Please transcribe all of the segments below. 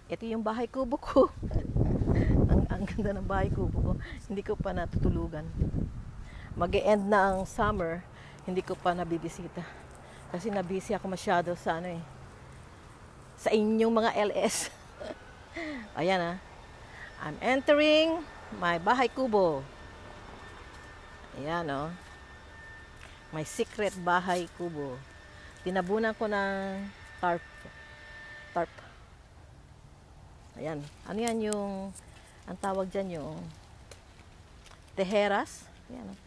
Ito yung bahay kubo ko. ang ganda ng bahay kubo ko. Hindi ko pa natutulugan. Mag-e-end na ang summer, hindi ko pa nabibisita. Kasi nabisi ako masyado sa ano eh. Sa inyong mga LS. Ayan ah. I'm entering my bahay kubo. Ayan oh. My secret bahay kubo. Tinabunan ko ng tarp. Ayan. Ano yan yung, ang tawag dyan yung teheras. Ayan oh.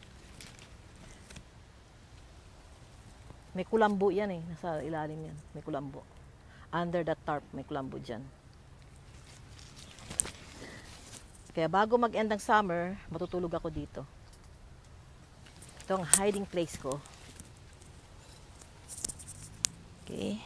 May kulambo yan eh. Nasa ilalim yan. May kulambo. Under the tarp, may kulambo dyan. Kaya bago mag-end ng summer, matutulog ako dito. Ito ang hiding place ko. Okay.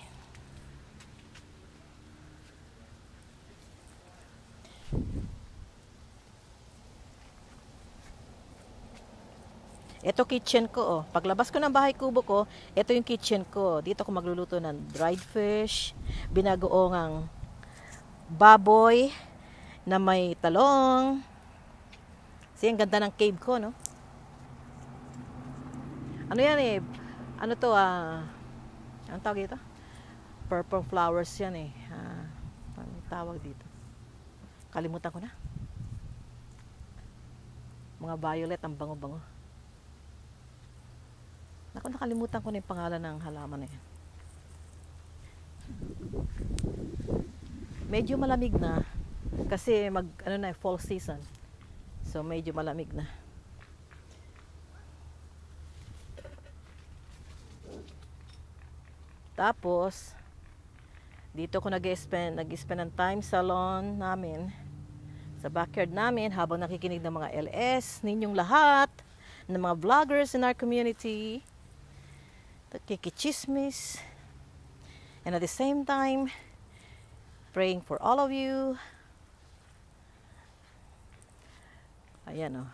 Ito kitchen ko oh. Paglabas ko ng bahay kubo ko, ito yung kitchen ko. Dito ko magluluto ng dried fish, binagoong baboy na may talong. Kasi ang ganda ng cave ko, no? Ano yan eh? Ano to ang tawag dito? Purple flowers yan eh. Ano tawag dito? Kalimutan ko na. Mga violet, ang bango-bango. Naku, nakalimutan ko na yung pangalan ng halaman na yan. Medyo malamig na kasi fall season. So medyo malamig na. Tapos dito ko nag-spend ng time sa lawn namin, sa backyard namin, habang nakikinig ng mga LS ninyong lahat, ng mga vloggers in our community. Kikichismis, and at the same time praying for all of you. Ayan oh.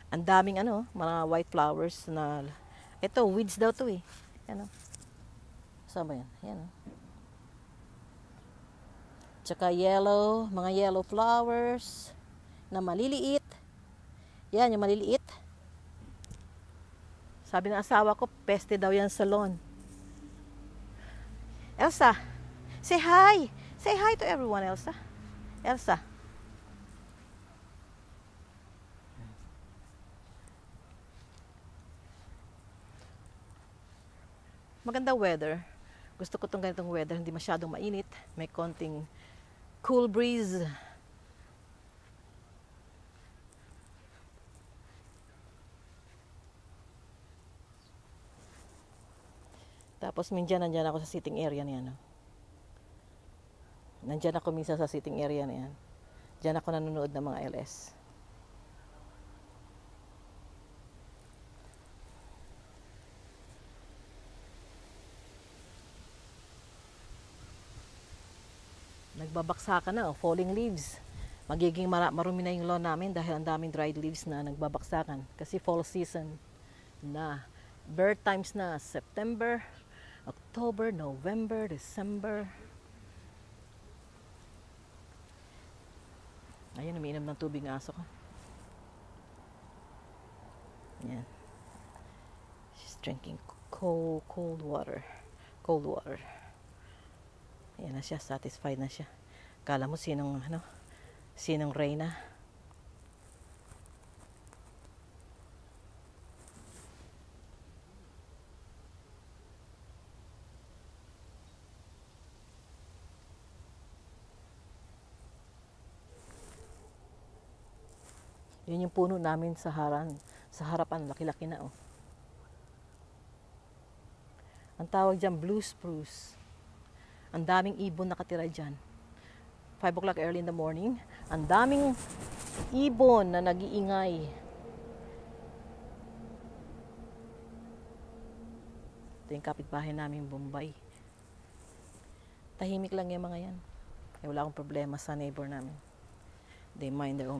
Ang daming mga white flowers na ito, weeds daw to eh. Ayan oh. Saan ba yan? Ayan oh. Tsaka yellow, mga yellow flowers na maliliit. Yan yung maliliit. Sabi ng asawa ko, peste daw yan sa lawn. Elsa, say hi. Say hi to everyone, Elsa. Elsa. Maganda weather. Gusto ko tong ganitong weather, hindi masyadong mainit. May konting cool breeze. Tapos minsan nandyan ako sa sitting area niyan. Nandyan ako minsan sa sitting area niyan. Diyan ako nanonood ng mga LS. Nagbabaksakan na, falling leaves. Magiging marumi na yung lawn namin dahil ang daming dried leaves na nagbabaksakan. Kasi fall season na. Bird times na, September, October, November, December. Ayun, umiinom ng tubig ng aso ko. Yan. She's drinking cold water. Cold water. Yan na siya, satisfied na siya. Kala mo sinong Reyna. Yun yung puno namin sa harapan, laki-laki na oh. Ang tawag dyan, blue spruce. Ang daming ibon nakatira dyan. 5 o'clock early in the morning, ang daming ibon na nag-iingay. Ito yung kapitbahay namin, Bombay. Tahimik lang yung mga yan. Wala akong problema sa neighbor namin. They mind their own